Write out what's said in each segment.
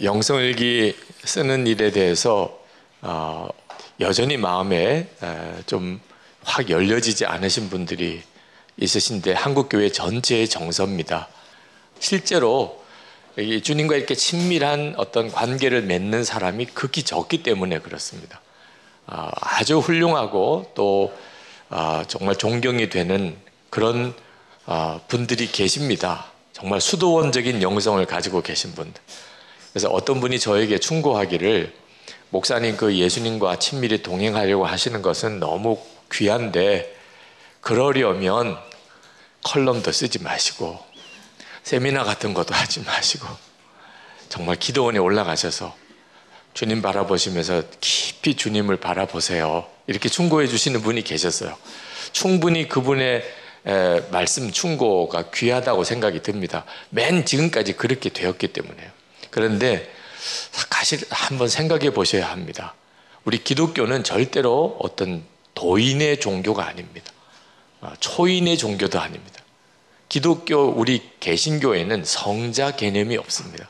영성일기 쓰는 일에 대해서 여전히 마음에 좀 확 열려지지 않으신 분들이 있으신데 한국교회 전체의 정서입니다. 실제로 주님과 이렇게 친밀한 어떤 관계를 맺는 사람이 극히 적기 때문에 그렇습니다. 아주 훌륭하고 또 정말 존경이 되는 그런 분들이 계십니다. 정말 수도원적인 영성을 가지고 계신 분들. 그래서 어떤 분이 저에게 충고하기를, 목사님 그 예수님과 친밀히 동행하려고 하시는 것은 너무 귀한데 그러려면 컬럼도 쓰지 마시고 세미나 같은 것도 하지 마시고 정말 기도원에 올라가셔서 주님 바라보시면서 깊이 주님을 바라보세요, 이렇게 충고해 주시는 분이 계셨어요. 충분히 그분의 말씀 충고가 귀하다고 생각이 듭니다. 맨 지금까지 그렇게 되었기 때문에요. 그런데 사실 한번 생각해 보셔야 합니다. 우리 기독교는 절대로 어떤 도인의 종교가 아닙니다. 초인의 종교도 아닙니다. 기독교, 우리 개신교에는 성자 개념이 없습니다.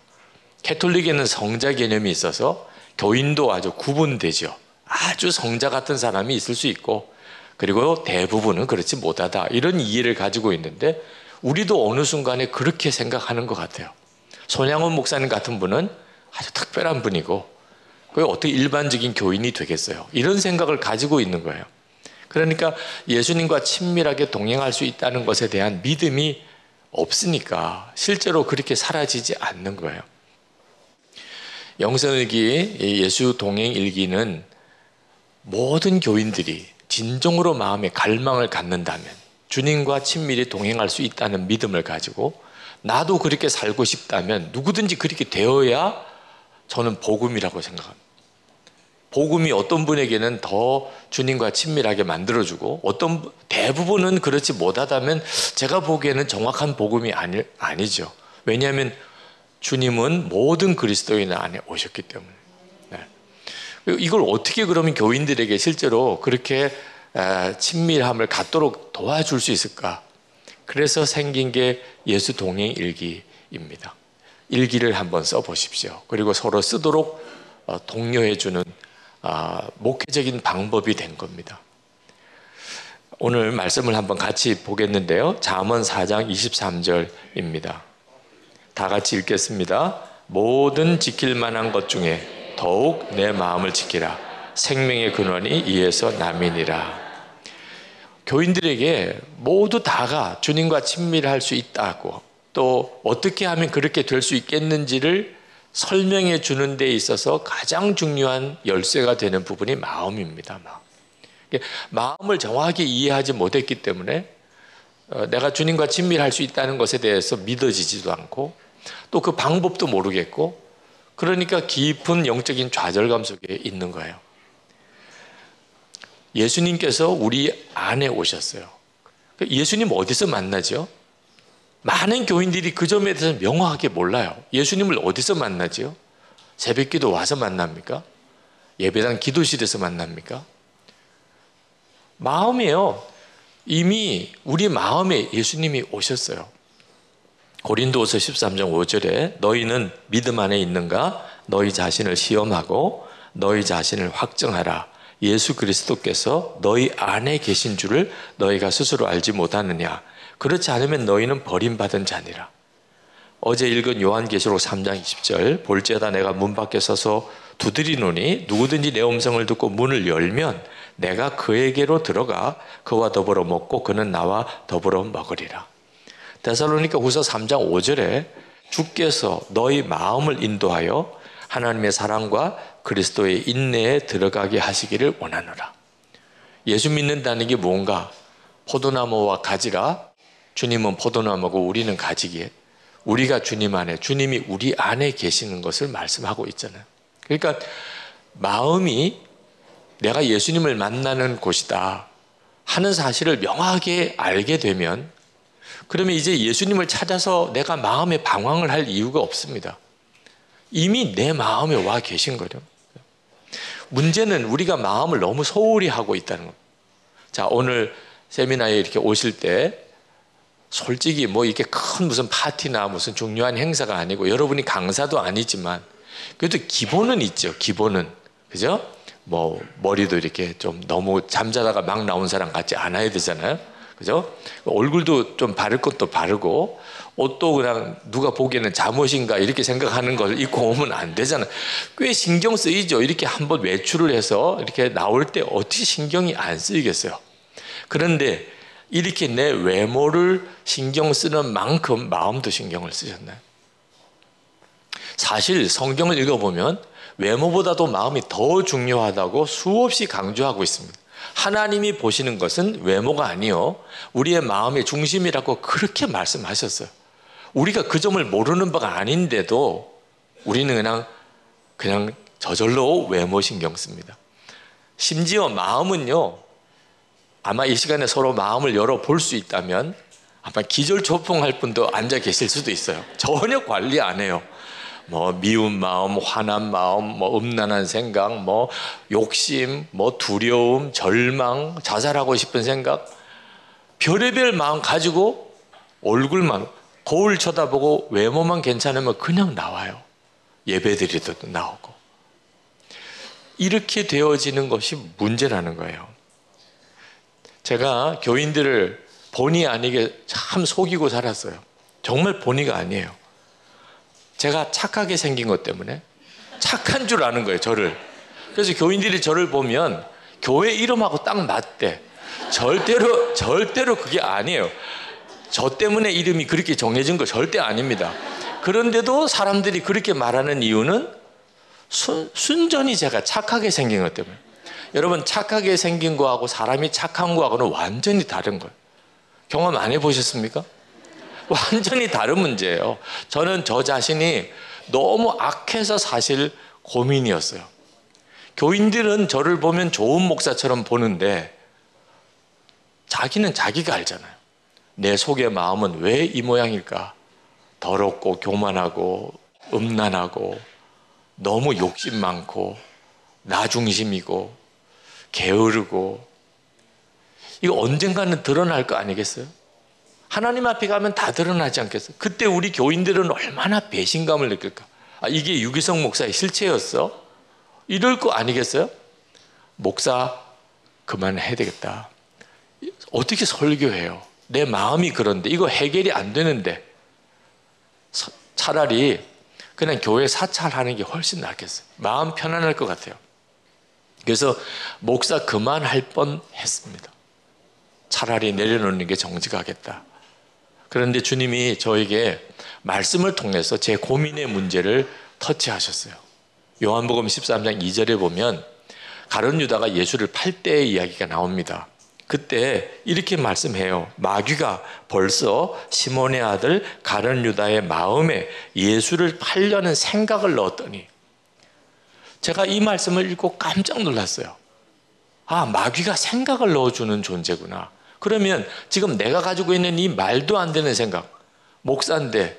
캐톨릭에는 성자 개념이 있어서 교인도 아주 구분되죠. 아주 성자 같은 사람이 있을 수 있고, 그리고 대부분은 그렇지 못하다, 이런 이해를 가지고 있는데 우리도 어느 순간에 그렇게 생각하는 것 같아요. 손양원 목사님 같은 분은 아주 특별한 분이고 그게 어떻게 일반적인 교인이 되겠어요? 이런 생각을 가지고 있는 거예요. 그러니까 예수님과 친밀하게 동행할 수 있다는 것에 대한 믿음이 없으니까 실제로 그렇게 사라지지 않는 거예요. 영성일기, 예수 동행일기는 모든 교인들이 진정으로 마음에 갈망을 갖는다면, 주님과 친밀히 동행할 수 있다는 믿음을 가지고 나도 그렇게 살고 싶다면 누구든지 그렇게 되어야 저는 복음이라고 생각합니다. 복음이 어떤 분에게는 더 주님과 친밀하게 만들어주고 대부분은 그렇지 못하다면 제가 보기에는 정확한 복음이 아니죠. 왜냐하면 주님은 모든 그리스도인 안에 오셨기 때문에. 이걸 어떻게 그러면 교인들에게 실제로 그렇게 친밀함을 갖도록 도와줄 수 있을까? 그래서 생긴 게 예수 동행 일기입니다. 일기를 한번 써보십시오. 그리고 서로 쓰도록 독려해주는 목회적인 방법이 된 겁니다. 오늘 말씀을 한번 같이 보겠는데요. 잠언 4장 23절입니다. 다 같이 읽겠습니다. 모든 지킬 만한 것 중에 더욱 내 마음을 지키라. 생명의 근원이 이에서 남이니라. 교인들에게 모두 다가 주님과 친밀할 수 있다고, 또 어떻게 하면 그렇게 될 수 있겠는지를 설명해 주는 데 있어서 가장 중요한 열쇠가 되는 부분이 마음입니다. 마음을 정확히 이해하지 못했기 때문에 내가 주님과 친밀할 수 있다는 것에 대해서 믿어지지도 않고 또 그 방법도 모르겠고, 그러니까 깊은 영적인 좌절감 속에 있는 거예요. 예수님께서 우리 안에 오셨어요. 예수님 어디서 만나죠? 많은 교인들이 그 점에 대해서 명확하게 몰라요. 예수님을 어디서 만나죠? 새벽기도 와서 만납니까? 예배당 기도실에서 만납니까? 마음이에요. 이미 우리 마음에 예수님이 오셨어요. 고린도후서 13장 5절에 너희는 믿음 안에 있는가? 너희 자신을 시험하고 너희 자신을 확정하라. 예수 그리스도께서 너희 안에 계신 줄을 너희가 스스로 알지 못하느냐? 그렇지 않으면 너희는 버림받은 자니라. 어제 읽은 요한계시록 3장 20절, 볼지어다 내가 문 밖에 서서 두드리노니 누구든지 내 음성을 듣고 문을 열면 내가 그에게로 들어가 그와 더불어 먹고 그는 나와 더불어 먹으리라. 데살로니가 후서 3장 5절에 주께서 너희 마음을 인도하여 하나님의 사랑과 그리스도의 인내에 들어가게 하시기를 원하노라. 예수 믿는다는 게 뭔가? 포도나무와 가지라. 주님은 포도나무고 우리는 가지기에 우리가 주님 안에, 주님이 우리 안에 계시는 것을 말씀하고 있잖아요. 그러니까 마음이 내가 예수님을 만나는 곳이다 하는 사실을 명확하게 알게 되면, 그러면 이제 예수님을 찾아서 내가 마음에 방황을 할 이유가 없습니다. 이미 내 마음에 와 계신 거죠. 문제는 우리가 마음을 너무 소홀히 하고 있다는 겁니다. 자, 오늘 세미나에 이렇게 오실 때 솔직히 뭐 이렇게 큰 무슨 파티나 무슨 중요한 행사가 아니고 여러분이 강사도 아니지만 그래도 기본은 있죠. 기본은. 그죠? 뭐 머리도 이렇게 좀 너무 잠자다가 막 나온 사람 같지 않아야 되잖아요. 그죠? 얼굴도 좀 바를 것도 바르고, 옷도 그냥 누가 보기에는 잠옷인가 이렇게 생각하는 걸 입고 오면 안 되잖아요. 꽤 신경 쓰이죠. 이렇게 한번 외출을 해서 이렇게 나올 때 어떻게 신경이 안 쓰이겠어요. 그런데 이렇게 내 외모를 신경 쓰는 만큼 마음도 신경을 쓰셨나요? 사실 성경을 읽어보면 외모보다도 마음이 더 중요하다고 수없이 강조하고 있습니다. 하나님이 보시는 것은 외모가 아니요 우리의 마음의 중심이라고 그렇게 말씀하셨어요. 우리가 그 점을 모르는 바가 아닌데도 우리는 그냥 저절로 외모 신경 씁니다. 심지어 마음은요, 아마 이 시간에 서로 마음을 열어볼 수 있다면 아마 기절초풍할 분도 앉아 계실 수도 있어요. 전혀 관리 안 해요. 뭐 미운 마음, 화난 마음, 뭐 음란한 생각, 뭐 욕심, 뭐 두려움, 절망, 자살하고 싶은 생각, 별의별 마음 가지고 얼굴만, 거울 쳐다보고 외모만 괜찮으면 그냥 나와요. 예배드리도 나오고. 이렇게 되어지는 것이 문제라는 거예요. 제가 교인들을 본의 아니게 참 속이고 살았어요. 정말 본의가 아니에요. 제가 착하게 생긴 것 때문에 착한 줄 아는 거예요, 저를. 그래서 교인들이 저를 보면 교회 이름하고 딱 맞대. 절대로 그게 아니에요. 저 때문에 이름이 그렇게 정해진 거 절대 아닙니다. 그런데도 사람들이 그렇게 말하는 이유는 순전히 제가 착하게 생긴 것 때문에. 여러분, 착하게 생긴 거하고 사람이 착한 거하고는 완전히 다른 거예요. 경험 안 해보셨습니까? 완전히 다른 문제예요. 저는 저 자신이 너무 악해서 사실 고민이었어요. 교인들은 저를 보면 좋은 목사처럼 보는데 자기는 자기가 알잖아요. 내 속의 마음은 왜 이 모양일까? 더럽고 교만하고 음란하고 너무 욕심 많고 나 중심이고 게으르고, 이거 언젠가는 드러날 거 아니겠어요? 하나님 앞에 가면 다 드러나지 않겠어요? 그때 우리 교인들은 얼마나 배신감을 느낄까? 아, 이게 유기성 목사의 실체였어? 이럴 거 아니겠어요? 목사 그만해야 되겠다. 어떻게 설교해요? 내 마음이 그런데 이거 해결이 안 되는데 차라리 그냥 교회 사찰하는 게 훨씬 낫겠어요. 마음 편안할 것 같아요. 그래서 목사 그만할 뻔했습니다. 차라리 내려놓는 게 정직하겠다. 그런데 주님이 저에게 말씀을 통해서 제 고민의 문제를 터치하셨어요. 요한복음 13장 2절에 보면 가룟 유다가 예수를 팔 때의 이야기가 나옵니다. 그때 이렇게 말씀해요. 마귀가 벌써 시몬의 아들 가룟 유다의 마음에 예수를 팔려는 생각을 넣었더니, 제가 이 말씀을 읽고 깜짝 놀랐어요. 아, 마귀가 생각을 넣어주는 존재구나. 그러면 지금 내가 가지고 있는 이 말도 안 되는 생각, 목사인데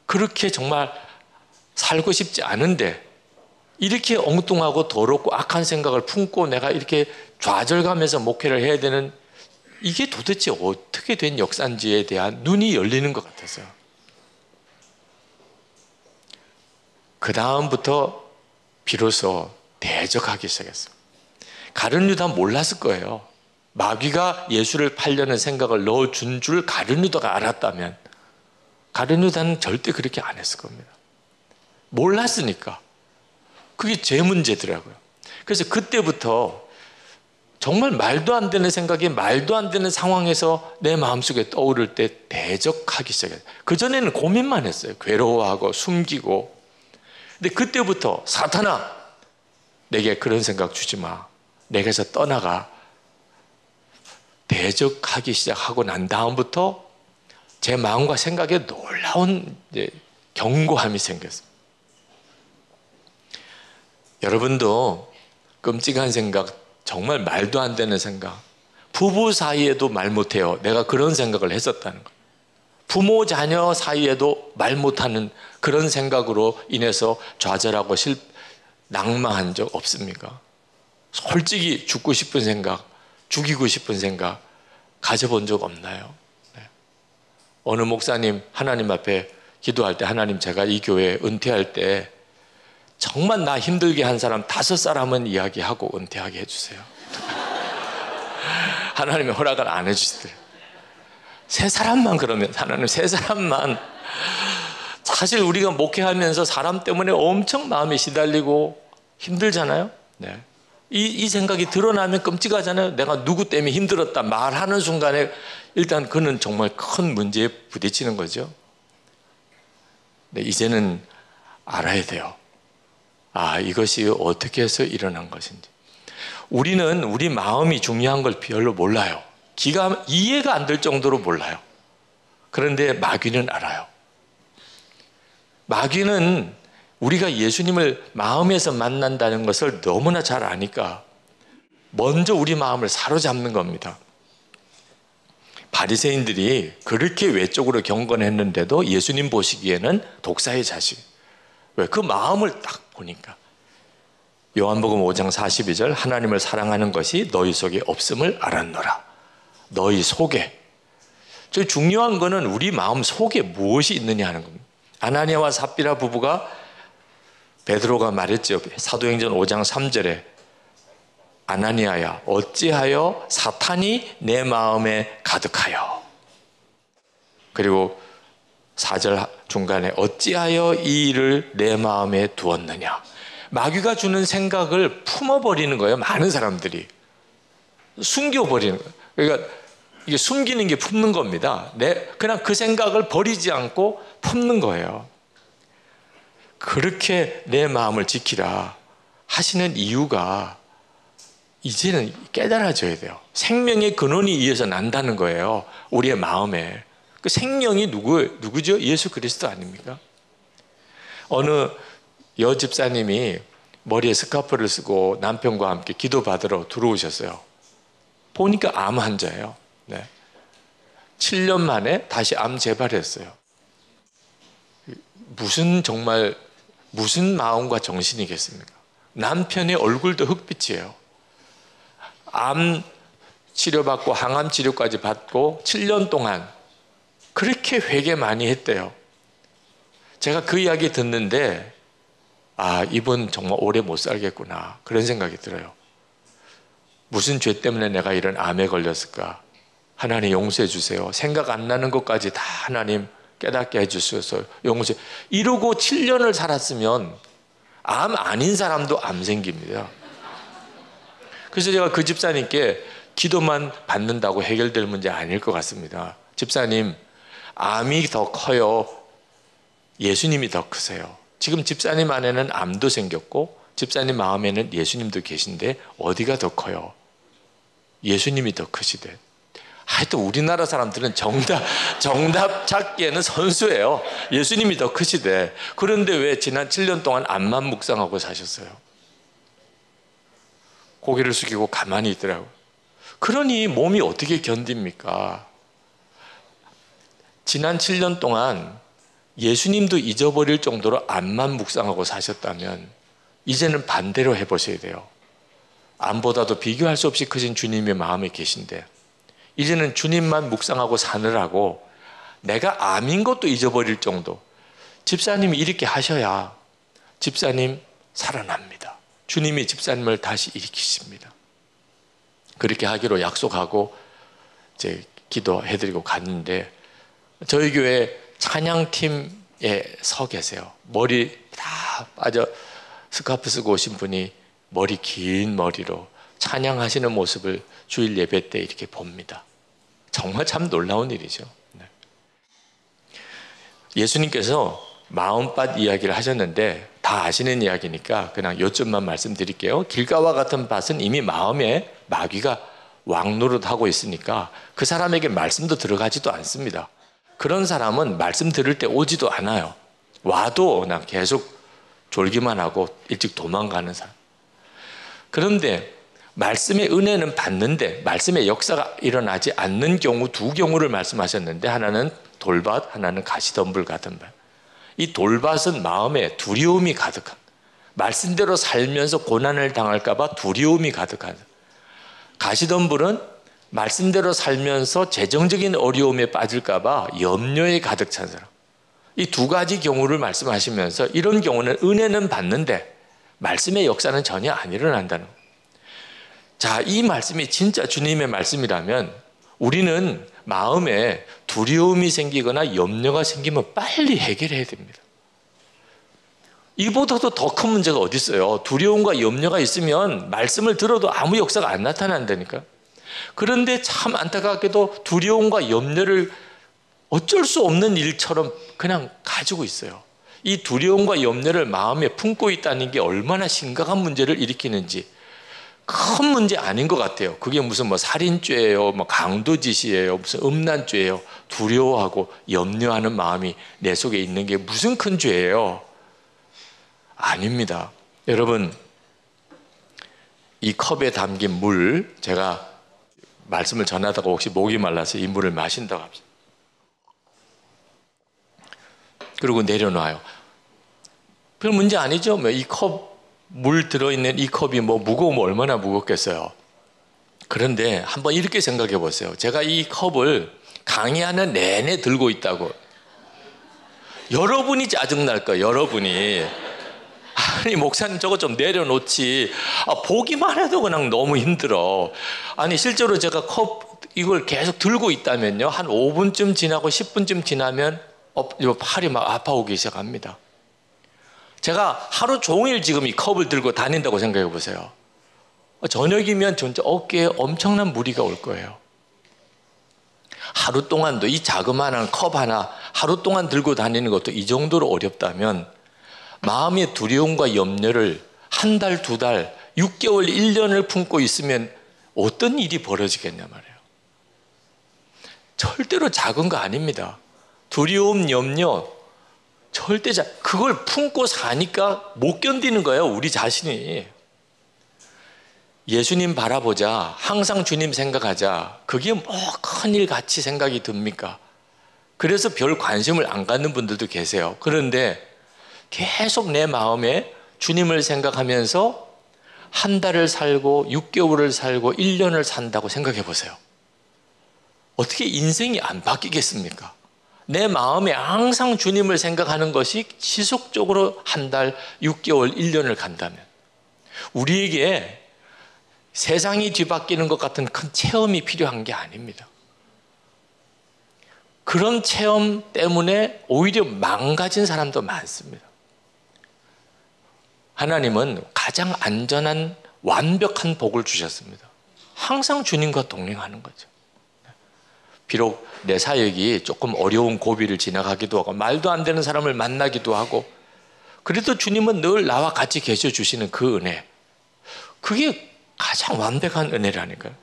그렇게 정말 살고 싶지 않은데 이렇게 엉뚱하고 더럽고 악한 생각을 품고 내가 이렇게 좌절감에서 목회를 해야 되는, 이게 도대체 어떻게 된 역사인지에 대한 눈이 열리는 것 같아서요. 그 다음부터 비로소 대적하기 시작했어요. 가룟 유다 몰랐을 거예요. 마귀가 예수를 팔려는 생각을 넣어준 줄 가룟 유다가 알았다면 가룟 유다는 절대 그렇게 안 했을 겁니다. 몰랐으니까. 그게 제 문제더라고요. 그래서 그때부터 정말 말도 안 되는 생각이 말도 안 되는 상황에서 내 마음속에 떠오를 때 대적하기 시작했어요. 그전에는 고민만 했어요. 괴로워하고 숨기고. 근데 그때부터 사탄아, 내게 그런 생각 주지 마. 내게서 떠나가. 대적하기 시작하고 난 다음부터 제 마음과 생각에 놀라운 견고함이 생겼어요. 여러분도 끔찍한 생각, 정말 말도 안 되는 생각, 부부 사이에도 말 못해요. 내가 그런 생각을 했었다는 거예요. 부모 자녀 사이에도 말 못하는 그런 생각으로 인해서 좌절하고 낙망한 적 없습니까? 솔직히 죽고 싶은 생각, 죽이고 싶은 생각 가져본 적 없나요? 네. 어느 목사님 하나님 앞에 기도할 때, 하나님, 제가 이 교회 은퇴할 때 정말 나 힘들게 한 사람 5사람은 이야기하고 은퇴하게 해주세요. 하나님의 허락을 안 해주시더래요. 3사람만 그러면, 하나님 3사람만. 사실 우리가 목회하면서 사람 때문에 엄청 마음이 시달리고 힘들잖아요. 네. 이 생각이 드러나면 끔찍하잖아요. 내가 누구 때문에 힘들었다 말하는 순간에 일단 그는 정말 큰 문제에 부딪히는 거죠. 네, 이제는 알아야 돼요. 이것이 어떻게 해서 일어난 것인지. 우리는 우리 마음이 중요한 걸 별로 몰라요. 이해가 안 될 정도로 몰라요. 그런데 마귀는 알아요. 마귀는 우리가 예수님을 마음에서 만난다는 것을 너무나 잘 아니까 먼저 우리 마음을 사로잡는 겁니다. 바리새인들이 그렇게 외적으로 경건했는데도 예수님 보시기에는 독사의 자식. 왜? 그 마음을 딱 보니까. 요한복음 5장 42절, 하나님을 사랑하는 것이 너희 속에 없음을 알았노라. 너희 속에. 제일 중요한 거는 우리 마음 속에 무엇이 있느냐 하는 겁니다. 아나니아와 삽비라 부부가, 베드로가 말했죠. 사도행전 5장 3절에 아나니아야 어찌하여 사탄이 내 마음에 가득하여. 그리고 4절 중간에 어찌하여 이 일을 내 마음에 두었느냐. 마귀가 주는 생각을 품어버리는 거예요. 많은 사람들이 숨겨버리는 거예요. 그러니까 이게 숨기는 게 품는 겁니다. 그냥 그 생각을 버리지 않고 품는 거예요. 그렇게 내 마음을 지키라 하시는 이유가 이제는 깨달아져야 돼요. 생명의 근원이 이에서 난다는 거예요. 우리의 마음에. 그 생명이 누구죠? 예수 그리스도 아닙니까? 어느 여집사님이 머리에 스카프를 쓰고 남편과 함께 기도받으러 들어오셨어요. 보니까 암 환자예요. 네. 7년 만에 다시 암 재발했어요. 무슨 마음과 정신이겠습니까? 남편의 얼굴도 흑빛이에요. 암 치료받고 항암 치료까지 받고 7년 동안 그렇게 회개 많이 했대요. 제가 그 이야기 듣는데 이분 정말 오래 못 살겠구나 그런 생각이 들어요. 무슨 죄 때문에 내가 이런 암에 걸렸을까? 하나님 용서해 주세요. 생각 안 나는 것까지 다 하나님 깨닫게 해주셔서 용서해. 이러고 7년을 살았으면 암 아닌 사람도 암 생깁니다. 그래서 제가 그 집사님께 기도만 받는다고 해결될 문제 아닐 것 같습니다. 집사님, 암이 더 커요? 예수님이 더 크세요? 지금 집사님 안에는 암도 생겼고 집사님 마음에는 예수님도 계신데 어디가 더 커요? 예수님이 더 크시대. 하여튼 우리나라 사람들은 정답 찾기에는 선수예요. 예수님이 더 크시대. 그런데 왜 지난 7년 동안 암만 묵상하고 사셨어요? 고개를 숙이고 가만히 있더라고요. 그러니 몸이 어떻게 견딥니까? 지난 7년 동안 예수님도 잊어버릴 정도로 암만 묵상하고 사셨다면 이제는 반대로 해보셔야 돼요. 암보다도 비교할 수 없이 크신 주님의 마음에 계신데 이제는 주님만 묵상하고 사느라고 내가 암인 것도 잊어버릴 정도. 집사님이 이렇게 하셔야 집사님 살아납니다. 주님이 집사님을 다시 일으키십니다. 그렇게 하기로 약속하고 이제 기도해드리고 갔는데 저희 교회 찬양팀에 서 계세요. 머리 다 빠져 스카프 쓰고 오신 분이 머리 긴 머리로 찬양하시는 모습을 주일 예배 때 이렇게 봅니다. 정말 참 놀라운 일이죠. 예수님께서 마음밭 이야기를 하셨는데 다 아시는 이야기니까 그냥 요점만 말씀드릴게요. 길가와 같은 밭은 이미 마음에 마귀가 왕노릇하고 있으니까 그 사람에게 말씀도 들어가지도 않습니다. 그런 사람은 말씀 들을 때 오지도 않아요. 와도 그냥 계속 졸기만 하고 일찍 도망가는 사람. 그런데 말씀의 은혜는 받는데 말씀의 역사가 일어나지 않는 경우 두 경우를 말씀하셨는데 하나는 돌밭, 하나는 가시덤불 같은 밭. 이 돌밭은 마음에 두려움이 가득한, 말씀대로 살면서 고난을 당할까 봐 두려움이 가득한, 가시덤불은 말씀대로 살면서 재정적인 어려움에 빠질까 봐 염려에 가득 찬 사람. 이 두 가지 경우를 말씀하시면서 이런 경우는 은혜는 받는데 말씀의 역사는 전혀 안 일어난다는 거예요. 자, 이 말씀이 진짜 주님의 말씀이라면 우리는 마음에 두려움이 생기거나 염려가 생기면 빨리 해결해야 됩니다. 이보다도 더 큰 문제가 어디 있어요? 두려움과 염려가 있으면 말씀을 들어도 아무 역사가 안 나타난다니까. 그런데 참 안타깝게도 두려움과 염려를 어쩔 수 없는 일처럼 그냥 가지고 있어요. 이 두려움과 염려를 마음에 품고 있다는 게 얼마나 심각한 문제를 일으키는지 큰 문제 아닌 것 같아요. 그게 무슨 뭐 살인죄예요, 뭐 강도짓이에요, 무슨 음란죄예요. 두려워하고 염려하는 마음이 내 속에 있는 게 무슨 큰 죄예요? 아닙니다. 여러분, 이 컵에 담긴 물, 제가 말씀을 전하다가 혹시 목이 말라서 이 물을 마신다고 합시다. 그리고 내려놔요. 별 문제 아니죠? 이 컵, 물 들어있는 이 컵이 뭐 무거우면 얼마나 무겁겠어요. 그런데 한번 이렇게 생각해 보세요. 제가 이 컵을 강의하는 내내 들고 있다고. 여러분이 짜증날 거예요. 여러분이. 아니, 목사님 저거 좀 내려놓지. 보기만 해도 그냥 너무 힘들어. 아니, 실제로 제가 컵 이걸 계속 들고 있다면요, 한 5분쯤 지나고 10분쯤 지나면 팔이 막 아파오기 시작합니다. 제가 하루 종일 지금 이 컵을 들고 다닌다고 생각해 보세요. 저녁이면 진짜 어깨에 엄청난 무리가 올 거예요. 하루 동안도 이 자그마한 컵 하나 하루 동안 들고 다니는 것도 이 정도로 어렵다면 마음의 두려움과 염려를 한 달, 두 달, 6개월, 1년을 품고 있으면 어떤 일이 벌어지겠냐 말이에요. 절대로 작은 거 아닙니다. 두려움, 염려 절대 그걸 품고 사니까 못 견디는 거예요. 우리 자신이. 예수님 바라보자, 항상 주님 생각하자, 그게 뭐 큰일 같이 생각이 듭니까? 그래서 별 관심을 안 갖는 분들도 계세요. 그런데 계속 내 마음에 주님을 생각하면서 한 달을 살고 6개월을 살고 1년을 산다고 생각해 보세요. 어떻게 인생이 안 바뀌겠습니까? 내 마음에 항상 주님을 생각하는 것이 지속적으로 한 달, 6개월, 1년을 간다면 우리에게 세상이 뒤바뀌는 것 같은 큰 체험이 필요한 게 아닙니다. 그런 체험 때문에 오히려 망가진 사람도 많습니다. 하나님은 가장 안전한 완벽한 복을 주셨습니다. 항상 주님과 동행하는 거죠. 비록 내 사역이 조금 어려운 고비를 지나가기도 하고 말도 안 되는 사람을 만나기도 하고 그래도 주님은 늘 나와 같이 계셔 주시는 그 은혜, 그게 가장 완벽한 은혜라니까요.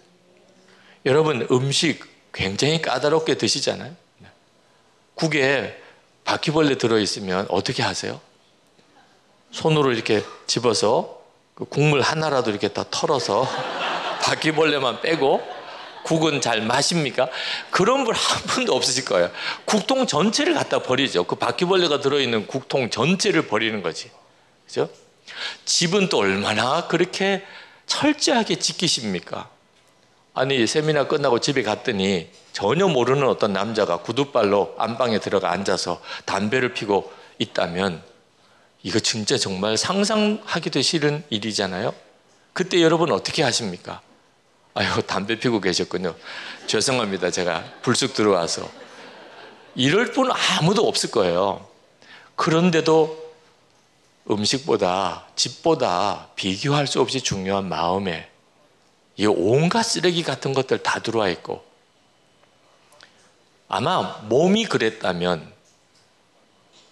여러분, 음식 굉장히 까다롭게 드시잖아요. 국에 바퀴벌레 들어있으면 어떻게 하세요? 손으로 이렇게 집어서 그 국물 하나라도 이렇게 다 털어서 바퀴벌레만 빼고 국은 잘 마십니까? 그런 분 한 분도 없으실 거예요. 국통 전체를 갖다 버리죠. 그 바퀴벌레가 들어있는 국통 전체를 버리는 거지. 그죠? 집은 또 얼마나 그렇게 철저하게 지키십니까? 아니, 세미나 끝나고 집에 갔더니 전혀 모르는 어떤 남자가 구두발로 안방에 들어가 앉아서 담배를 피고 있다면 이거 진짜 정말 상상하기도 싫은 일이잖아요. 그때 여러분 어떻게 하십니까? 아유, 담배 피고 계셨군요. 죄송합니다. 제가 불쑥 들어와서. 이럴 분 아무도 없을 거예요. 그런데도 음식보다 집보다 비교할 수 없이 중요한 마음에 이 온갖 쓰레기 같은 것들 다 들어와 있고, 아마 몸이 그랬다면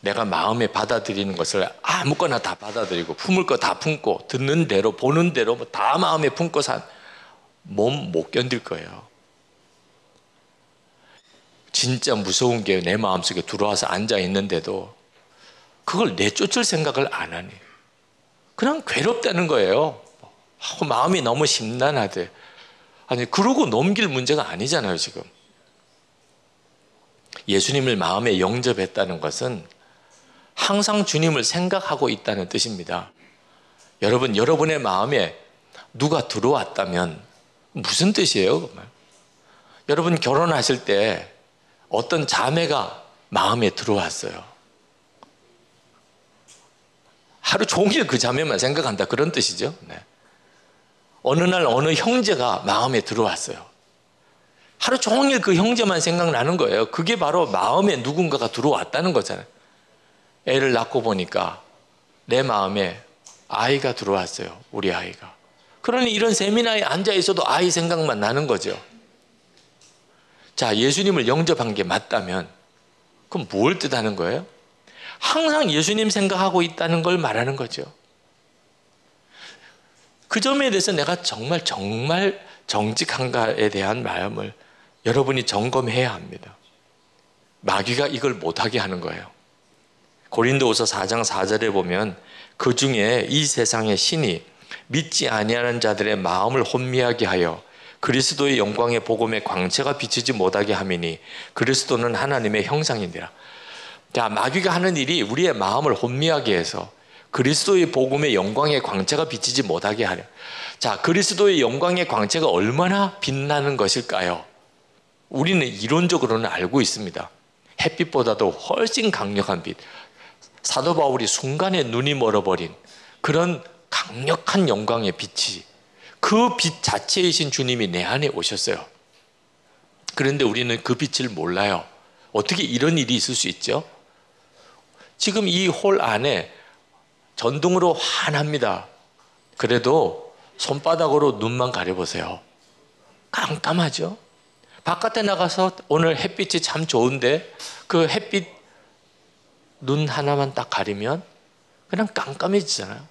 내가 마음에 받아들이는 것을 아무거나 다 받아들이고 품을 거 다 품고 듣는 대로 보는 대로 다 마음에 품고 산 몸 못 견딜 거예요. 진짜 무서운 게 내 마음속에 들어와서 앉아 있는데도 그걸 내쫓을 생각을 안 하니 그냥 괴롭다는 거예요. 마음이 너무 심란하대. 아니, 그러고 넘길 문제가 아니잖아요. 지금 예수님을 마음에 영접했다는 것은 항상 주님을 생각하고 있다는 뜻입니다. 여러분, 여러분의 마음에 누가 들어왔다면 무슨 뜻이에요? 여러분 결혼하실 때 어떤 자매가 마음에 들어왔어요. 하루 종일 그 자매만 생각한다, 그런 뜻이죠. 네. 어느 날 어느 형제가 마음에 들어왔어요. 하루 종일 그 형제만 생각나는 거예요. 그게 바로 마음에 누군가가 들어왔다는 거잖아요. 애를 낳고 보니까 내 마음에 아이가 들어왔어요. 우리 아이가. 그러니 이런 세미나에 앉아 있어도 아이 생각만 나는 거죠. 자, 예수님을 영접한 게 맞다면 그럼 뭘 뜻하는 거예요? 항상 예수님 생각하고 있다는 걸 말하는 거죠. 그 점에 대해서 내가 정말 정직한가에 대한 마음을 여러분이 점검해야 합니다. 마귀가 이걸 못하게 하는 거예요. 고린도후서 4장 4절에 보면 그 중에 이 세상의 신이 믿지 아니하는 자들의 마음을 혼미하게 하여 그리스도의 영광의 복음의 광채가 비치지 못하게 함이니 그리스도는 하나님의 형상인지라. 자, 마귀가 하는 일이 우리의 마음을 혼미하게 해서 그리스도의 복음의 영광의 광채가 비치지 못하게 하려. 자, 그리스도의 영광의 광채가 얼마나 빛나는 것일까요? 우리는 이론적으로는 알고 있습니다. 햇빛보다도 훨씬 강력한 빛. 사도 바울이 순간에 눈이 멀어버린 그런 강력한 영광의 빛이, 그 빛 자체이신 주님이 내 안에 오셨어요. 그런데 우리는 그 빛을 몰라요. 어떻게 이런 일이 있을 수 있죠? 지금 이 홀 안에 전등으로 환합니다. 그래도 손바닥으로 눈만 가려보세요. 깜깜하죠? 바깥에 나가서 오늘 햇빛이 참 좋은데 그 햇빛 눈 하나만 딱 가리면 그냥 깜깜해지잖아요.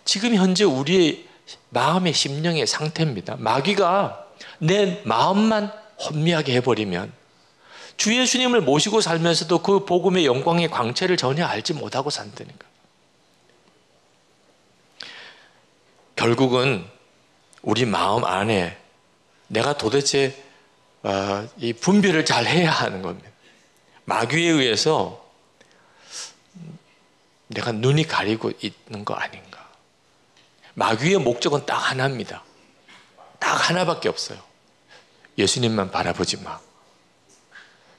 지금 현재 우리의 마음의 심령의 상태입니다. 마귀가 내 마음만 혼미하게 해버리면 주 예수님을 모시고 살면서도 그 복음의 영광의 광채를 전혀 알지 못하고 산다니까. 결국은 우리 마음 안에 내가 도대체 이 분별을 잘 해야 하는 겁니다. 마귀에 의해서 내가 눈이 가리고 있는 거 아닌가. 마귀의 목적은 딱 하나입니다. 딱 하나밖에 없어요. 예수님만 바라보지 마.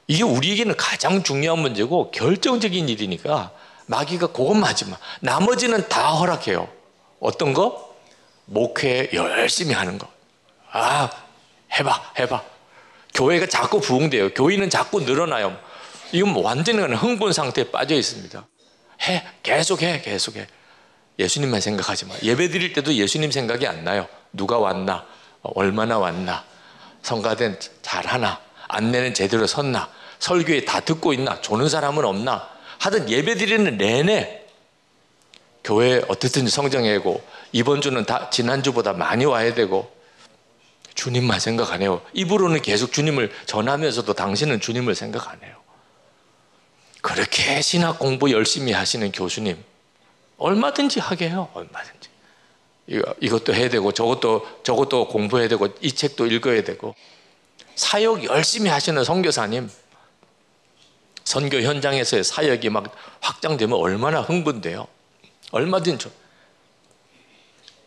이게 우리에게는 가장 중요한 문제고 결정적인 일이니까 마귀가 그것만 하지 마. 나머지는 다 허락해요. 어떤 거? 목회 열심히 하는 거. 아, 해봐. 교회가 자꾸 부흥돼요. 교회는 자꾸 늘어나요. 이건 뭐 완전히 흥분 상태에 빠져 있습니다. 계속해. 예수님만 생각하지 마. 예배 드릴 때도 예수님 생각이 안 나요. 누가 왔나? 얼마나 왔나? 성가대 잘하나? 안내는 제대로 섰나? 설교에 다 듣고 있나? 조는 사람은 없나? 하여튼 예배 드리는 내내 교회 어떻든지 성장하고 이번 주는 다 지난주보다 많이 와야 되고 주님만 생각 안 해요. 입으로는 계속 주님을 전하면서도 당신은 주님을 생각 안 해요. 그렇게 신학 공부 열심히 하시는 교수님 얼마든지 하게 해요. 얼마든지. 이것도 해야 되고 저것도 공부해야 되고 이 책도 읽어야 되고 사역 열심히 하시는 선교사님 선교 현장에서의 사역이 막 확장되면 얼마나 흥분돼요. 얼마든지.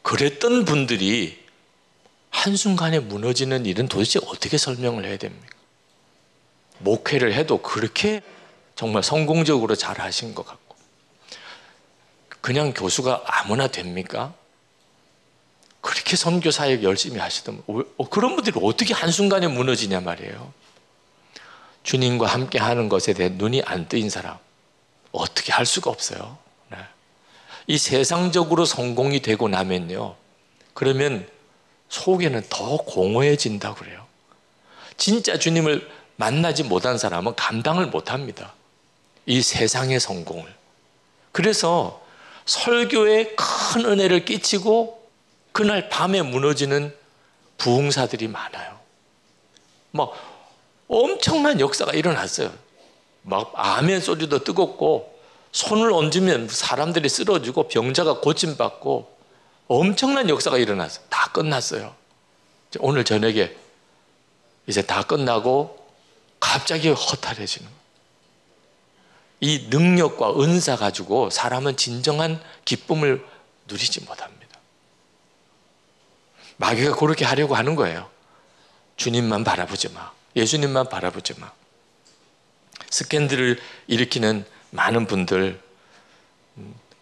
그랬던 분들이 한순간에 무너지는 일은 도대체 어떻게 설명을 해야 됩니까? 목회를 해도 그렇게 정말 성공적으로 잘 하신 것 같고 그냥 교수가 아무나 됩니까? 그렇게 선교 사역 열심히 하시던 그런 분들이 어떻게 한순간에 무너지냐 말이에요. 주님과 함께 하는 것에 대해 눈이 안 뜨인 사람 어떻게 할 수가 없어요. 네. 이 세상적으로 성공이 되고 나면요 그러면 속에는 더 공허해진다고 그래요. 진짜 주님을 만나지 못한 사람은 감당을 못합니다. 이 세상의 성공을. 그래서 설교에 큰 은혜를 끼치고 그날 밤에 무너지는 부흥사들이 많아요. 막 엄청난 역사가 일어났어요. 막 아멘 소리도 뜨겁고 손을 얹으면 사람들이 쓰러지고 병자가 고침받고 엄청난 역사가 일어났어요. 다 끝났어요. 오늘 저녁에 이제 다 끝나고 갑자기 허탈해지는 거예요. 이 능력과 은사 가지고 사람은 진정한 기쁨을 누리지 못합니다. 마귀가 그렇게 하려고 하는 거예요. 주님만 바라보지 마. 예수님만 바라보지 마. 스캔들을 일으키는 많은 분들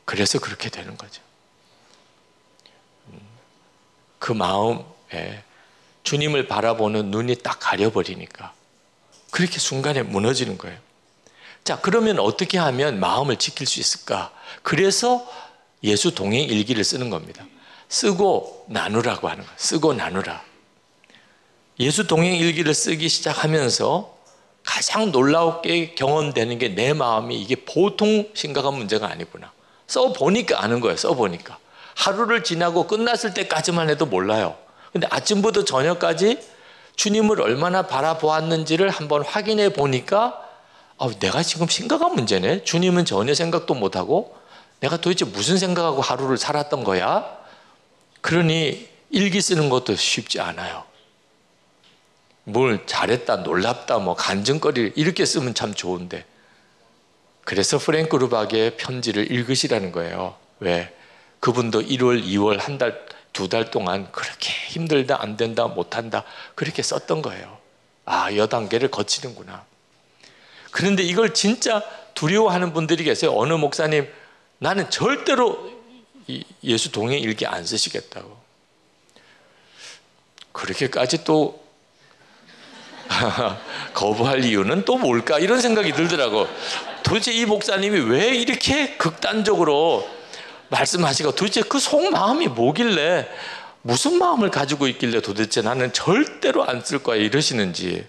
그래서 그렇게 되는 거죠. 그 마음에 주님을 바라보는 눈이 딱 가려버리니까 그렇게 순간에 무너지는 거예요. 자, 그러면 어떻게 하면 마음을 지킬 수 있을까? 그래서 예수 동행 일기를 쓰는 겁니다. 쓰고 나누라고 하는 거예요. 쓰고 나누라. 예수 동행 일기를 쓰기 시작하면서 가장 놀랍게 경험되는 게 내 마음이 이게 보통 심각한 문제가 아니구나. 써보니까 아는 거예요. 써보니까. 하루를 지나고 끝났을 때까지만 해도 몰라요. 근데 아침부터 저녁까지 주님을 얼마나 바라보았는지를 한번 확인해 보니까 내가 지금 심각한 문제네. 주님은 전혀 생각도 못하고 내가 도대체 무슨 생각하고 하루를 살았던 거야? 그러니 일기 쓰는 것도 쉽지 않아요. 뭘 잘했다, 놀랍다, 뭐 간증거리 이렇게 쓰면 참 좋은데. 그래서 프랭크 루박의 편지를 읽으시라는 거예요. 왜? 그분도 1월, 2월, 한 달, 2달 동안 그렇게 힘들다, 안 된다, 못한다 그렇게 썼던 거예요. 여단계를 거치는구나. 그런데 이걸 진짜 두려워하는 분들이 계세요. 어느 목사님, 나는 절대로 예수 동행 일기 안 쓰시겠다고. 그렇게까지 또 거부할 이유는 또 뭘까? 이런 생각이 들더라고. 도대체 이 목사님이 왜 이렇게 극단적으로 말씀하시고 도대체 그 속마음이 뭐길래 무슨 마음을 가지고 있길래 도대체 나는 절대로 안 쓸 거야 이러시는지.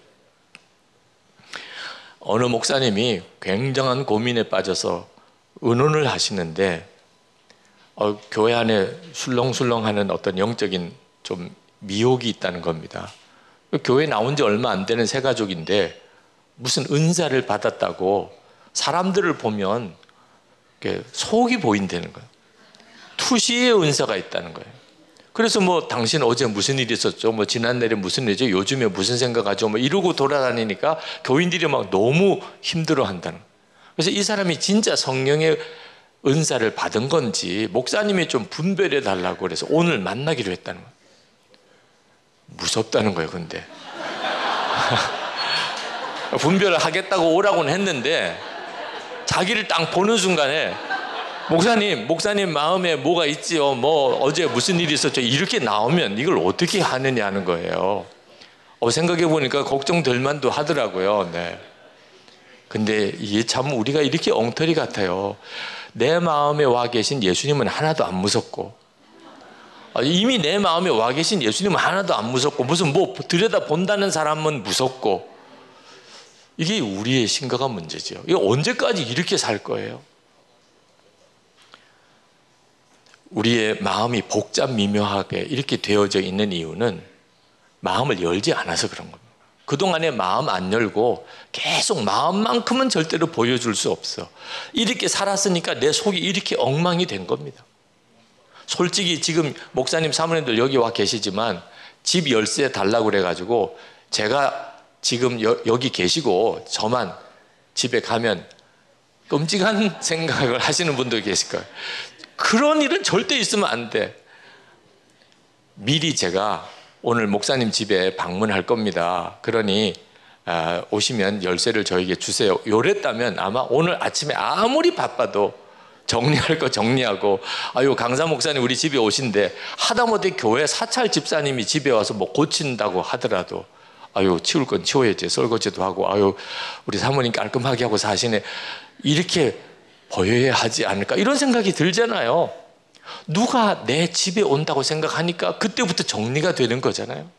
어느 목사님이 굉장한 고민에 빠져서 의논을 하시는데 교회 안에 술렁술렁하는 어떤 영적인 좀 미혹이 있다는 겁니다. 교회 나온 지 얼마 안 되는 새 가족인데 무슨 은사를 받았다고 사람들을 보면 속이 보인다는 거예요. 투시의 은사가 있다는 거예요. 그래서 뭐 당신 어제 무슨 일이 있었죠? 뭐 지난날에 무슨 일이죠? 요즘에 무슨 생각하죠? 뭐 이러고 돌아다니니까 교인들이 막 너무 힘들어 한다는 거예요. 그래서 이 사람이 진짜 성령의 은사를 받은 건지 목사님이 좀 분별해 달라고 그래서 오늘 만나기로 했다는 거예요. 무섭다는 거예요. 근데 분별을 하겠다고 오라고는 했는데 자기를 딱 보는 순간에 목사님 마음에 뭐가 있지요? 뭐 어제 무슨 일이 있었죠? 이렇게 나오면 이걸 어떻게 하느냐는 거예요. 생각해 보니까 걱정될 만도 하더라고요. 네. 근데 이게 참 우리가 이렇게 엉터리 같아요. 내 마음에 와 계신 예수님은 하나도 안 무섭고 이미 내 마음에 와 계신 예수님은 하나도 안 무섭고 무슨 뭐 들여다 본다는 사람은 무섭고 이게 우리의 심각한 문제죠. 이게 언제까지 이렇게 살 거예요? 우리의 마음이 복잡 미묘하게 이렇게 되어져 있는 이유는 마음을 열지 않아서 그런 겁니다. 그동안에 마음 안 열고 계속 마음만큼은 절대로 보여줄 수 없어. 이렇게 살았으니까 내 속이 이렇게 엉망이 된 겁니다. 솔직히 지금 목사님 사모님들 여기 와 계시지만 집 열쇠 달라고 그래가지고 제가 지금 여기 계시고 저만 집에 가면 끔찍한 생각을 하시는 분도 계실 거예요. 그런 일은 절대 있으면 안 돼. 미리 제가 오늘 목사님 집에 방문할 겁니다. 그러니 오시면 열쇠를 저에게 주세요. 요랬다면 아마 오늘 아침에 아무리 바빠도 정리할 거 정리하고 강사 목사님 우리 집에 오신대 하다못해 교회 사찰 집사님이 집에 와서 뭐 고친다고 하더라도 치울 건 치워야지 설거지도 하고 우리 사모님 깔끔하게 하고 사시네 이렇게 보여야 하지 않을까 이런 생각이 들잖아요. 누가 내 집에 온다고 생각하니까 그때부터 정리가 되는 거잖아요.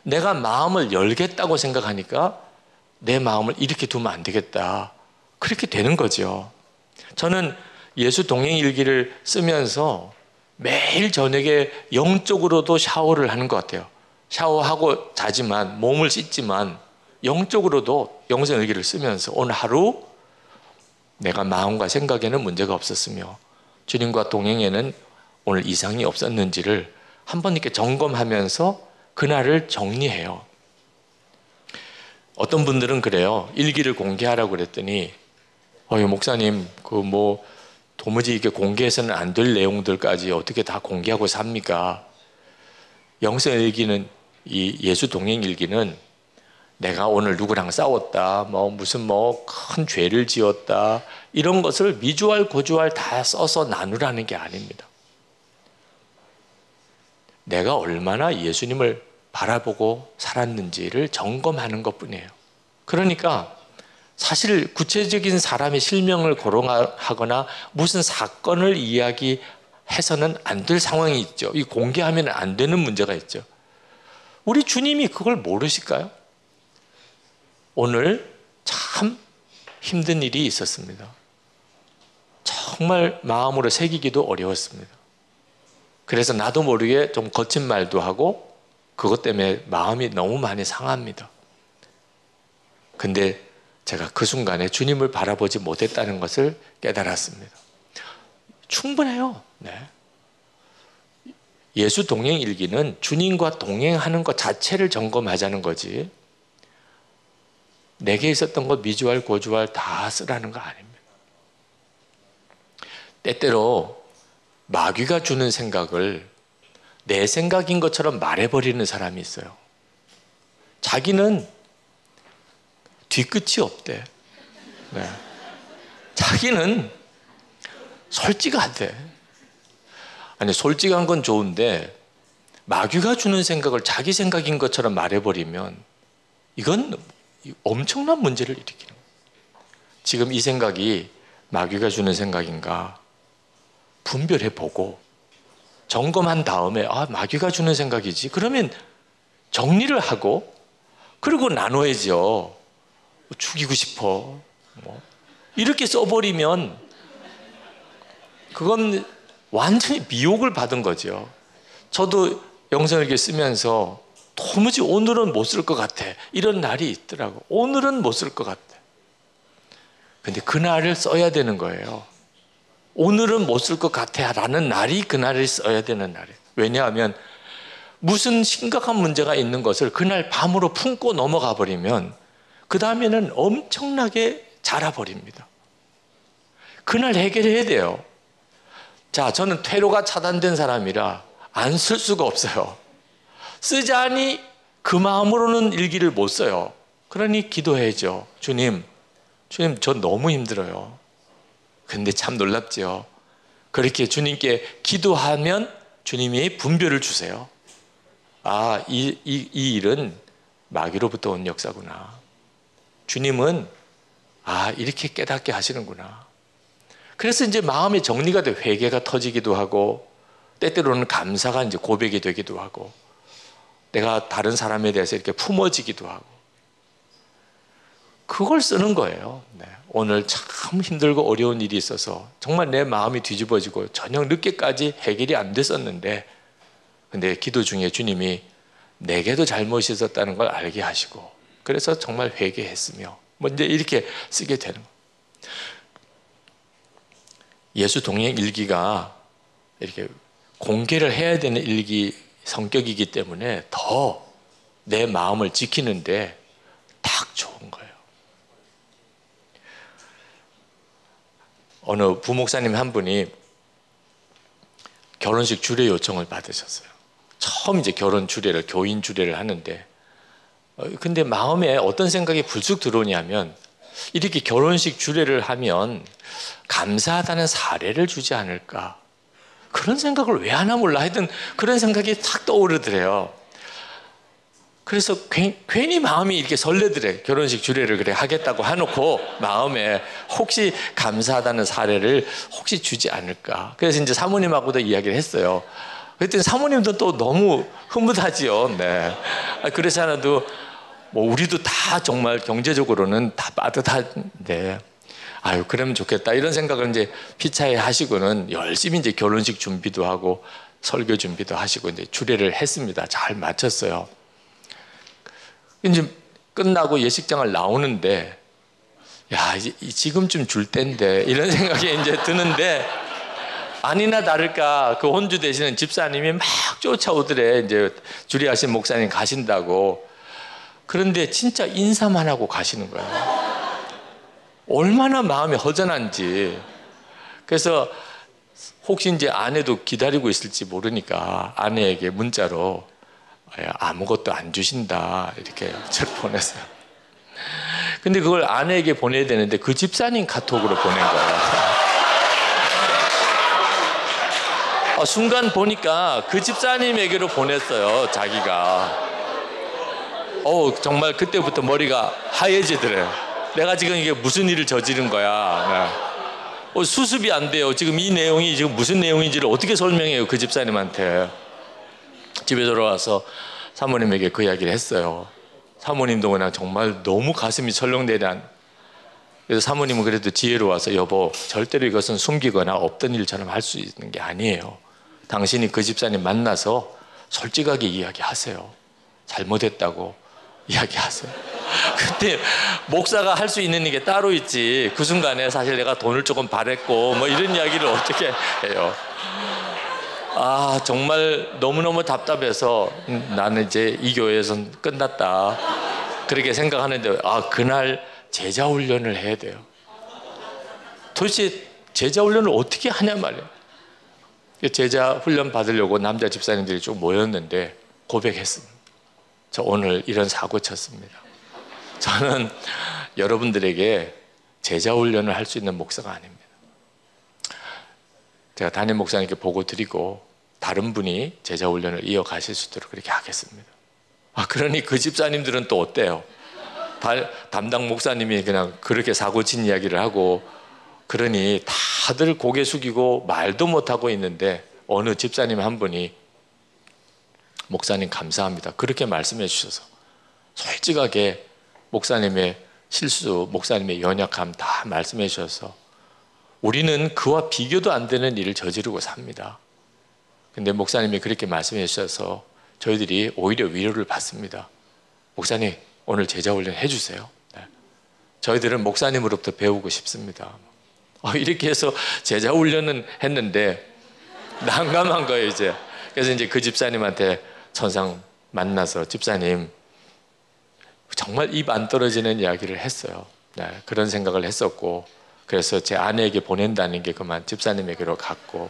내가 마음을 열겠다고 생각하니까 내 마음을 이렇게 두면 안 되겠다 그렇게 되는 거죠. 저는 예수 동행일기를 쓰면서 매일 저녁에 영적으로도 샤워를 하는 것 같아요. 샤워하고 자지만 몸을 씻지만 영적으로도 영성일기를 쓰면서 오늘 하루 내가 마음과 생각에는 문제가 없었으며 주님과 동행에는 오늘 이상이 없었는지를 한번 이렇게 점검하면서 그날을 정리해요. 어떤 분들은 그래요. 일기를 공개하라고 그랬더니 목사님 도무지 이게 공개해서는 안 될 내용들까지 어떻게 다 공개하고 삽니까? 영성일기는 이 예수 동행일기는 내가 오늘 누구랑 싸웠다, 무슨 큰 죄를 지었다, 이런 것을 미주알 고주알 다 써서 나누라는 게 아닙니다. 내가 얼마나 예수님을 바라보고 살았는지를 점검하는 것뿐이에요. 그러니까 사실 구체적인 사람의 실명을 거론하거나 무슨 사건을 이야기해서는 안 될 상황이 있죠. 이 공개하면 안 되는 문제가 있죠. 우리 주님이 그걸 모르실까요? 오늘 참 힘든 일이 있었습니다. 정말 마음으로 새기기도 어려웠습니다. 그래서 나도 모르게 좀 거친 말도 하고 그것 때문에 마음이 너무 많이 상합니다. 근데 제가 그 순간에 주님을 바라보지 못했다는 것을 깨달았습니다. 충분해요. 네. 예수 동행 일기는 주님과 동행하는 것 자체를 점검하자는 거지, 내게 있었던 것 미주알 고주알 다 쓰라는 거 아닙니다. 때때로 마귀가 주는 생각을 내 생각인 것처럼 말해버리는 사람이 있어요. 자기는 뒤끝이 없대. 네. 자기는 솔직하대. 아니, 솔직한 건 좋은데 마귀가 주는 생각을 자기 생각인 것처럼 말해버리면 이건 엄청난 문제를 일으키는 거예요. 지금 이 생각이 마귀가 주는 생각인가 분별해 보고 점검한 다음에 마귀가 주는 생각이지, 그러면 정리를 하고 그리고 나눠야죠. 죽이고 싶어 이렇게 써버리면 그건 완전히 미혹을 받은 거죠. 저도 영성일기 쓰면서 도무지 오늘은 못 쓸 것 같아, 이런 날이 있더라고. 오늘은 못 쓸 것 같아. 근데 그날을 써야 되는 거예요. 오늘은 못 쓸 것 같아 라는 날이 그날을 써야 되는 날이에요. 왜냐하면 무슨 심각한 문제가 있는 것을 그날 밤으로 품고 넘어가 버리면 그 다음에는 엄청나게 자라버립니다. 그날 해결해야 돼요. 자, 저는 퇴로가 차단된 사람이라 안 쓸 수가 없어요. 쓰자니 그 마음으로는 일기를 못 써요. 그러니 기도해야죠. 주님 저 너무 힘들어요. 근데 참 놀랍죠. 그렇게 주님께 기도하면 주님이 분별을 주세요. 이 일은 마귀로부터 온 역사구나. 주님은 이렇게 깨닫게 하시는구나. 그래서 이제 마음의 정리가 돼 회개가 터지기도 하고, 때때로는 감사가 이제 고백이 되기도 하고, 내가 다른 사람에 대해서 이렇게 품어지기도 하고, 그걸 쓰는 거예요. 네. 오늘 참 힘들고 어려운 일이 있어서 정말 내 마음이 뒤집어지고 저녁 늦게까지 해결이 안 됐었는데, 근데 기도 중에 주님이 내게도 잘못이 있었다는 걸 알게 하시고, 그래서 정말 회개했으며 이제 이렇게 쓰게 되는 거예요. 예수 동행 일기가 이렇게 공개를 해야 되는 일기 성격이기 때문에 더 내 마음을 지키는데 딱 좋은 거예요. 어느 부목사님 한 분이 결혼식 주례 요청을 받으셨어요. 처음 이제 결혼 주례를, 교인 주례를 하는데, 근데 마음에 어떤 생각이 불쑥 들어오냐면, 이렇게 결혼식 주례를 하면 감사하다는 사례를 주지 않을까, 그런 생각을 왜 하나 몰라. 하여튼 그런 생각이 탁 떠오르더래요. 그래서 괜히 마음이 이렇게 설레더래. 결혼식 주례를 그래 하겠다고 해놓고 마음에 혹시 감사하다는 사례를 혹시 주지 않을까. 그래서 이제 사모님하고도 이야기를 했어요. 그랬더니 사모님도 또 너무 흐뭇하지요. 네. 그래서 하나도 우리도 다 정말 경제적으로는 다 빠듯한데, 그러면 좋겠다 이런 생각을 이제 피차에 하시고는 열심히 이제 결혼식 준비도 하고 설교 준비도 하시고 이제 주례를 했습니다. 잘 마쳤어요. 이제 끝나고 예식장을 나오는데, 이제 지금쯤 줄 때인데 이런 생각이 이제 드는데, 아니나 다를까 그 혼주 되시는 집사님이 막 쫓아오더래. 이제 주례하신 목사님 가신다고. 그런데 진짜 인사만 하고 가시는 거예요. 얼마나 마음이 허전한지. 그래서 혹시 이제 아내도 기다리고 있을지 모르니까 아내에게 문자로 아무것도 안 주신다 이렇게 저를 보냈어요. 근데 그걸 아내에게 보내야 되는데 그 집사님 카톡으로 보낸 거예요. 순간 보니까 그 집사님에게로 보냈어요, 자기가. 정말 그때부터 머리가 하얘지더래요. 내가 지금 이게 무슨 일을 저지른 거야. 수습이 안 돼요. 지금 이 내용이 지금 무슨 내용인지를 어떻게 설명해요, 그 집사님한테. 집에 돌아와서 사모님에게 그 이야기를 했어요. 사모님도 그냥 정말 너무 가슴이 철렁내란. 그래서 사모님은 그래도 지혜로워서 여보, 절대로 이것은 숨기거나 없던 일처럼 할 수 있는 게 아니에요. 당신이 그 집사님 만나서 솔직하게 이야기하세요. 잘못했다고 이야기하세요. 그때 목사가 할 수 있는 게 따로 있지. 그 순간에 사실 내가 돈을 조금 바랬고 뭐 이런 이야기를 어떻게 해요. 정말 너무너무 답답해서 나는 이제 이 교회에선 끝났다 그렇게 생각하는데 그날 제자 훈련을 해야 돼요. 도대체 제자 훈련을 어떻게 하냐 말이에요. 제자 훈련 받으려고 남자 집사님들이 쭉 모였는데 고백했습니다. 저 오늘 이런 사고 쳤습니다. 저는 여러분들에게 제자 훈련을 할 수 있는 목사가 아닙니다. 제가 담임 목사님께 보고 드리고 다른 분이 제자 훈련을 이어가실 수 있도록 그렇게 하겠습니다. 그러니 그 집사님들은 또 어때요? 담당 목사님이 그냥 그렇게 사고친 이야기를 하고 그러니 다들 고개 숙이고 말도 못하고 있는데 어느 집사님 한 분이 목사님 감사합니다 그렇게 말씀해 주셔서 솔직하게 목사님의 실수, 목사님의 연약함 다 말씀해 주셔서 우리는 그와 비교도 안 되는 일을 저지르고 삽니다. 근데 목사님이 그렇게 말씀해 주셔서 저희들이 오히려 위로를 받습니다. 목사님 오늘 제자 훈련 해주세요. 저희들은 목사님으로부터 배우고 싶습니다. 이렇게 해서 제자 훈련은 했는데 난감한 거예요 이제. 그래서 이제 그 집사님한테 천상 만나서 집사님 정말 입 안 떨어지는 이야기를 했어요. 그런 생각을 했었고 그래서 제 아내에게 보낸다는 게 그만 집사님에게로 갔고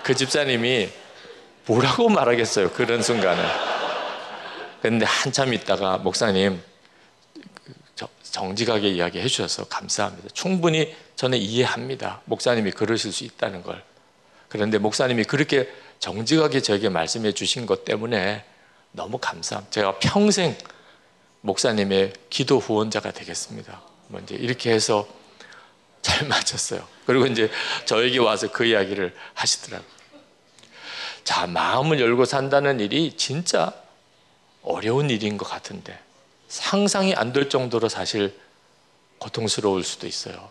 그 집사님이 뭐라고 말하겠어요 그런 순간에. 그런데 한참 있다가 목사님 정직하게 이야기해 주셔서 감사합니다. 충분히 저는 이해합니다. 목사님이 그러실 수 있다는 걸. 그런데 목사님이 그렇게 정직하게 저에게 말씀해 주신 것 때문에 너무 감사합니다. 제가 평생 목사님의 기도 후원자가 되겠습니다. 이제 이렇게 해서 잘 맞췄어요. 그리고 이제 저에게 와서 그 이야기를 하시더라고요. 자, 마음을 열고 산다는 일이 진짜 어려운 일인 것 같은데 상상이 안 될 정도로 사실 고통스러울 수도 있어요.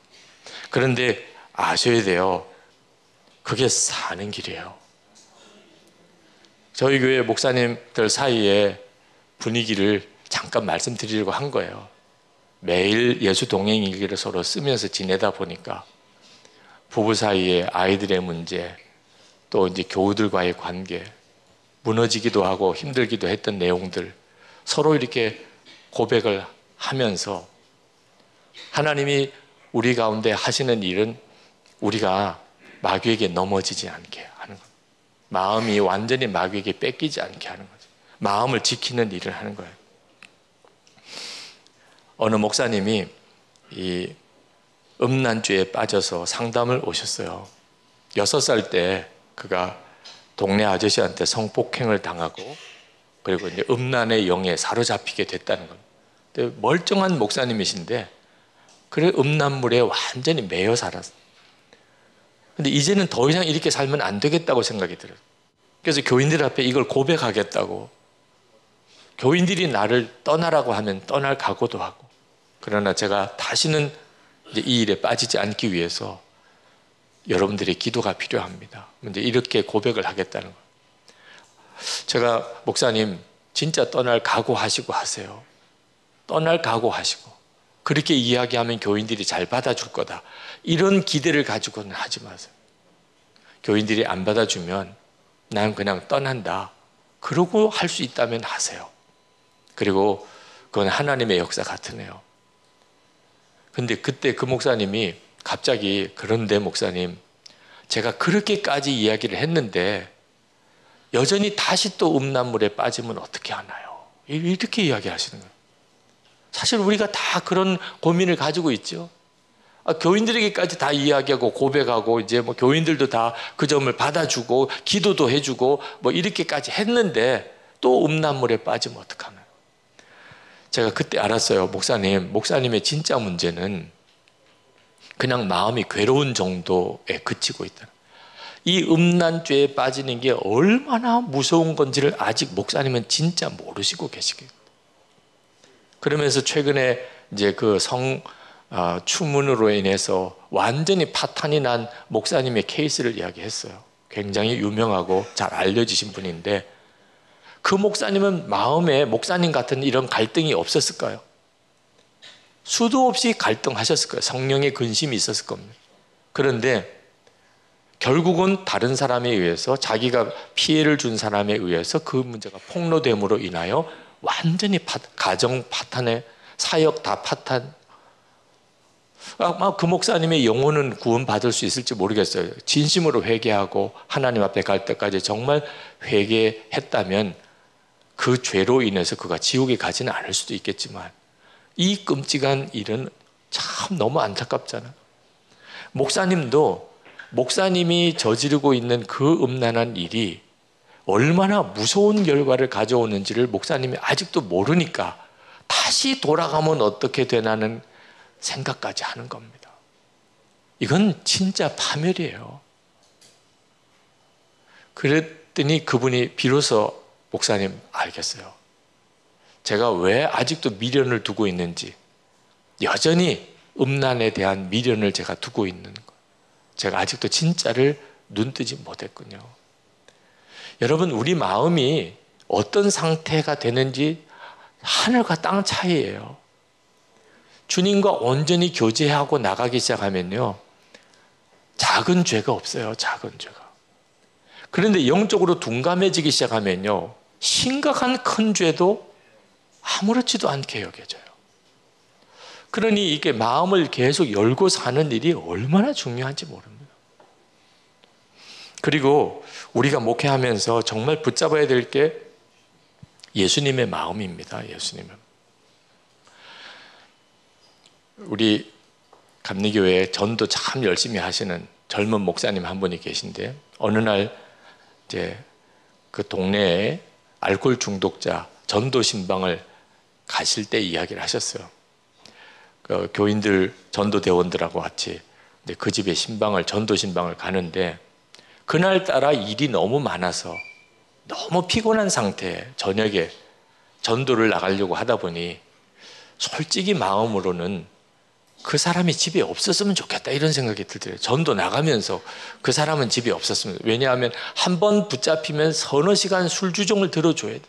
그런데 아셔야 돼요. 그게 사는 길이에요. 저희 교회 목사님들 사이에 분위기를 잠깐 말씀드리려고 한 거예요. 매일 예수 동행일기를 서로 쓰면서 지내다 보니까 부부 사이에 아이들의 문제, 또 이제 교우들과의 관계, 무너지기도 하고 힘들기도 했던 내용들 서로 이렇게 고백을 하면서 하나님이 우리 가운데 하시는 일은 우리가 마귀에게 넘어지지 않게 하는 것. 마음이 완전히 마귀에게 뺏기지 않게 하는 거죠. 마음을 지키는 일을 하는 거예요. 어느 목사님이 이 음란죄에 빠져서 상담을 오셨어요. 6살 때 그가 동네 아저씨한테 성폭행을 당하고 그리고 이제 음란의 영에 사로잡히게 됐다는 겁니다. 근데 멀쩡한 목사님이신데 그래 음란물에 완전히 매여 살았어요. 근데 이제는 더 이상 이렇게 살면 안 되겠다고 생각이 들어요. 그래서 교인들 앞에 이걸 고백하겠다고. 교인들이 나를 떠나라고 하면 떠날 각오도 하고. 그러나 제가 다시는 이제 이 일에 빠지지 않기 위해서 여러분들의 기도가 필요합니다. 이제 이렇게 고백을 하겠다는 거예요. 제가 목사님 진짜 떠날 각오하시고 하세요. 떠날 각오하시고 그렇게 이야기하면 교인들이 잘 받아줄 거다. 이런 기대를 가지고는 하지 마세요. 교인들이 안 받아주면 난 그냥 떠난다. 그러고 할 수 있다면 하세요. 그리고 그건 하나님의 역사 같으네요. 근데 그때 그 목사님이 갑자기 그런데 목사님 제가 그렇게까지 이야기를 했는데 여전히 다시 또 음란물에 빠지면 어떻게 하나요? 이렇게 이야기하시는 거예요. 사실 우리가 다 그런 고민을 가지고 있죠. 교인들에게까지 다 이야기하고 고백하고 이제 뭐 교인들도 다 그 점을 받아주고 기도도 해주고 뭐 이렇게까지 했는데 또 음란물에 빠지면 어떡하나요? 제가 그때 알았어요. 목사님의 진짜 문제는 그냥 마음이 괴로운 정도에 그치고 있다. 이 음란죄에 빠지는 게 얼마나 무서운 건지를 아직 목사님은 진짜 모르시고 계시겠어요. 그러면서 최근에 이제 그 추문으로 인해서 완전히 파탄이 난 목사님의 케이스를 이야기했어요. 굉장히 유명하고 잘 알려지신 분인데 그 목사님은 마음에 목사님 같은 이런 갈등이 없었을까요? 수도 없이 갈등하셨을 거예요. 성령의 근심이 있었을 겁니다. 그런데 결국은 다른 사람에 의해서 자기가 피해를 준 사람에 의해서 그 문제가 폭로됨으로 인하여 완전히 가정 파탄에 사역 다 파탄. 아마 그 목사님의 영혼은 구원받을 수 있을지 모르겠어요. 진심으로 회개하고 하나님 앞에 갈 때까지 정말 회개했다면 그 죄로 인해서 그가 지옥에 가지는 않을 수도 있겠지만 이 끔찍한 일은 참 너무 안타깝잖아요. 목사님이 저지르고 있는 그 음란한 일이 얼마나 무서운 결과를 가져오는지를 목사님이 아직도 모르니까 다시 돌아가면 어떻게 되나는 생각까지 하는 겁니다. 이건 진짜 파멸이에요. 그랬더니 그분이 비로소 목사님 알겠어요. 제가 왜 아직도 미련을 두고 있는지, 여전히 음란에 대한 미련을 제가 두고 있는 거, 제가 아직도 진짜를 눈뜨지 못했군요. 여러분, 우리 마음이 어떤 상태가 되는지 하늘과 땅 차이예요. 주님과 온전히 교제하고 나가기 시작하면요, 작은 죄가 없어요. 작은 죄가. 그런데 영적으로 둔감해지기 시작하면요, 심각한 큰 죄도 아무렇지도 않게 여겨져요. 그러니 이게 마음을 계속 열고 사는 일이 얼마나 중요한지 모릅니다. 그리고 우리가 목회하면서 정말 붙잡아야 될 게 예수님의 마음입니다. 예수님은. 우리 감리교회에 전도 참 열심히 하시는 젊은 목사님 한 분이 계신데, 어느 날 이제 그 동네에 알코올 중독자 전도 신방을 가실 때 이야기를 하셨어요. 그 교인들 전도대원들하고 같이 그 집에 전도 신방을 가는데, 그날따라 일이 너무 많아서 너무 피곤한 상태에 저녁에 전도를 나가려고 하다 보니 솔직히 마음으로는 그 사람이 집에 없었으면 좋겠다 이런 생각이 들더래요. 전도 나가면서 그 사람은 집에 없었으면. 왜냐하면 한 번 붙잡히면 서너 시간 술주정을 들어줘야 돼.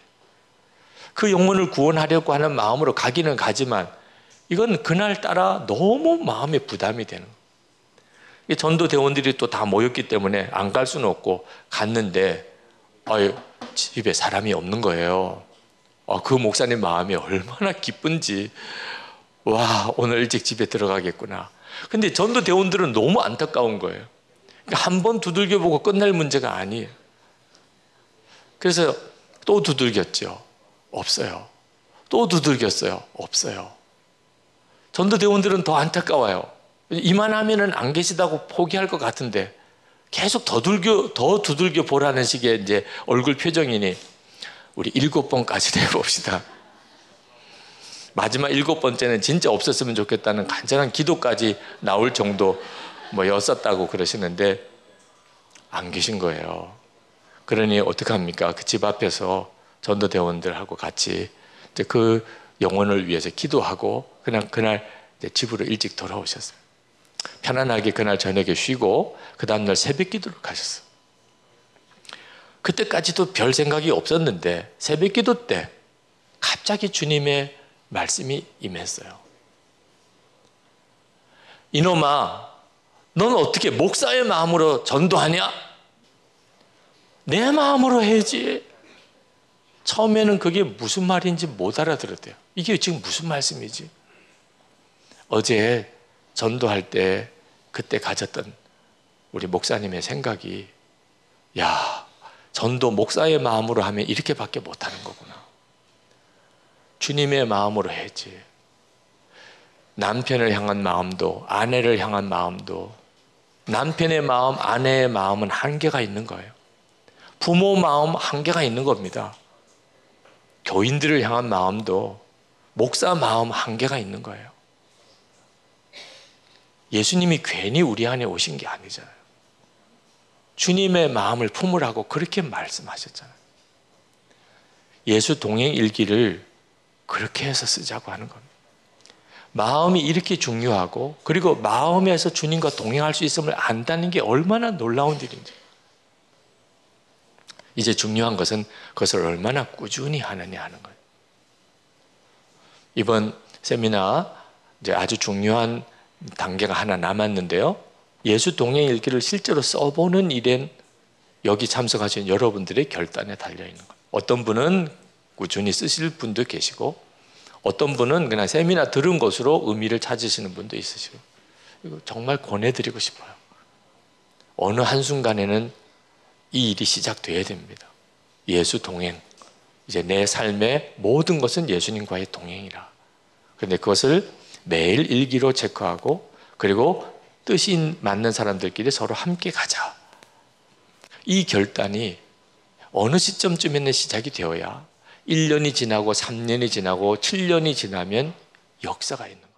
그 영혼을 구원하려고 하는 마음으로 가기는 가지만 이건 그날따라 너무 마음에 부담이 되는 거예요. 전도대원들이 또 다 모였기 때문에 안 갈 수는 없고 갔는데 집에 사람이 없는 거예요. 그 목사님 마음이 얼마나 기쁜지, 와, 오늘 일찍 집에 들어가겠구나. 근데 전도대원들은 너무 안타까운 거예요. 한 번 두들겨보고 끝날 문제가 아니에요. 그래서 또 두들겼죠. 없어요. 또 두들겼어요. 없어요. 전도대원들은 더 안타까워요. 이만하면은 안 계시다고 포기할 것 같은데 계속 더 두들겨 보라는 식의 이제 얼굴 표정이니 우리 7번까지 해봅시다. 마지막 7번째는 진짜 없었으면 좋겠다는 간절한 기도까지 나올 정도 였었다고 그러시는데 안 계신 거예요. 그러니 어떡합니까? 그 집 앞에서 전도대원들하고 같이 이제 그 영혼을 위해서 기도하고 그냥 그날 이제 집으로 일찍 돌아오셨어요. 편안하게 그날 저녁에 쉬고 그 다음날 새벽 기도를 가셨어요. 그때까지도 별 생각이 없었는데 새벽 기도 때 갑자기 주님의 말씀이 임했어요. 이놈아, 넌 어떻게 목사의 마음으로 전도하냐? 내 마음으로 해야지. 처음에는 그게 무슨 말인지 못 알아들었대요. 이게 지금 무슨 말씀이지? 어제 전도할 때 그때 가졌던 우리 목사님의 생각이, 야, 전도 목사의 마음으로 하면 이렇게밖에 못하는 거구나. 주님의 마음으로 해야지. 남편을 향한 마음도, 아내를 향한 마음도, 남편의 마음, 아내의 마음은 한계가 있는 거예요. 부모 마음 한계가 있는 겁니다. 교인들을 향한 마음도, 목사 마음 한계가 있는 거예요. 예수님이 괜히 우리 안에 오신 게 아니잖아요. 주님의 마음을 품으라고 그렇게 말씀하셨잖아요. 예수 동행 일기를 그렇게 해서 쓰자고 하는 겁니다. 마음이 이렇게 중요하고, 그리고 마음에서 주님과 동행할 수 있음을 안다는 게 얼마나 놀라운 일인지. 이제 중요한 것은 그것을 얼마나 꾸준히 하느냐 하는 거예요. 이번 세미나 이제 아주 중요한 단계가 하나 남았는데요. 예수 동행 일기를 실제로 써보는 일엔 여기 참석하신 여러분들의 결단에 달려있는 거예요. 어떤 분은 꾸준히 쓰실 분도 계시고, 어떤 분은 그냥 세미나 들은 것으로 의미를 찾으시는 분도 있으시고, 이거 정말 권해드리고 싶어요. 어느 한순간에는 이 일이 시작돼야 됩니다. 예수 동행. 이제 내 삶의 모든 것은 예수님과의 동행이라. 그런데 그것을 매일 일기로 체크하고, 그리고 뜻이 맞는 사람들끼리 서로 함께 가자. 이 결단이 어느 시점쯤에는 시작이 되어야 1년이 지나고 3년이 지나고 7년이 지나면 역사가 있는 거예요.